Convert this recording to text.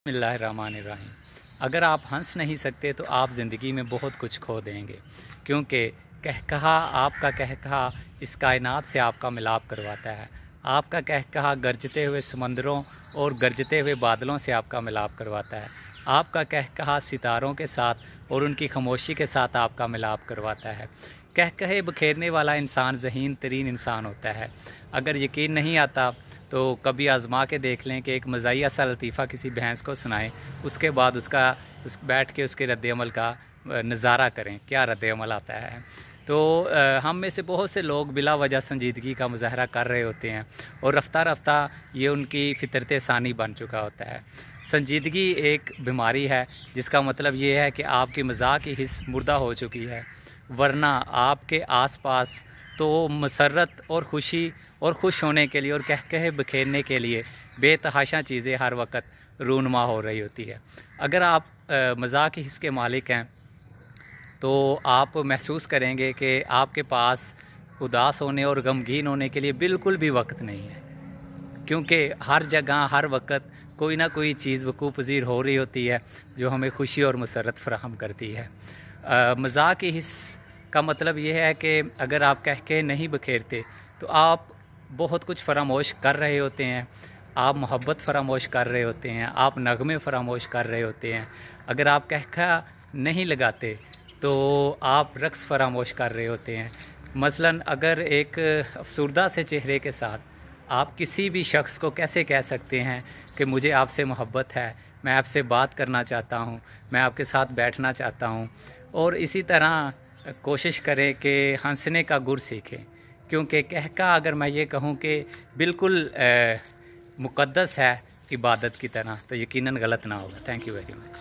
बिस्मिल्लाहिर्रहमानिर्रहीम। अगर आप हंस नहीं सकते तो आप ज़िंदगी में बहुत कुछ खो देंगे, क्योंकि कहकहा आपका कहकहा इस कायनात से आपका मिलाप करवाता है। आपका कहकहा गरजते हुए समंदरों और गरजते हुए बादलों से आपका मिलाप करवाता है। आपका कहकहा सितारों के साथ और उनकी खामोशी के साथ आपका मिलाप करवाता है। कहकहे बखेरने वाला इंसान ज़हीन तरीन इंसान होता है। अगर यकीन नहीं आता तो कभी आज़मा के देख लें कि एक मज़ाहिया सा लतीफ़ा किसी भैंस को सुनाएं, उसके बाद बैठ के उसके रद्द-ए-अमल का नज़ारा करें, क्या रद्द-ए-अमल आता है। तो हम में से बहुत से लोग बिला वजह संजीदगी का मुज़ाहरा कर रहे होते हैं और रफ्ता रफ्ता ये उनकी फ़ितरत सानी बन चुका होता है। संजीदगी एक बीमारी है, जिसका मतलब ये है कि आपकी मज़ाक की हिस्स मुर्दा हो चुकी है, वरना आपके आसपास तो मसरत और खुशी और खुश होने के लिए और कहकहे बखेरने के लिए बेतहाशा चीज़ें हर वक्त रूनुमा हो रही होती है। अगर आप मज़ाक की हिस्स के मालिक हैं तो आप महसूस करेंगे कि आपके पास उदास होने और गमगीन होने के लिए बिल्कुल भी वक्त नहीं है, क्योंकि हर जगह हर वक्त कोई ना कोई चीज़ वकूफ़ पज़ीर हो रही होती है जो हमें खुशी और मसरत फ़राहम करती है। मज़ाक की हिस्स का मतलब ये है कि अगर आप कह के नहीं बखेरते तो आप बहुत कुछ फ़रामोश कर रहे होते हैं। आप मोहब्बत फ़रामोश कर रहे होते हैं, आप नग़मे फ़रामोश कर रहे होते हैं। अगर आप कहका नहीं लगाते तो आप रक़्स फ़रामोश कर रहे होते हैं। मसलन अगर एक अफ़सुर्दा से चेहरे के साथ आप किसी भी शख्स को कैसे कह सकते हैं कि मुझे आपसे मोहब्बत है, मैं आपसे बात करना चाहता हूँ, मैं आपके साथ बैठना चाहता हूँ। और इसी तरह कोशिश करें कि हंसने का गुर सीखें, क्योंकि कहका अगर मैं ये कहूँ कि बिल्कुल मुक़द्दस है इबादत की तरह, तो यकीनन गलत ना होगा। Thank you very much.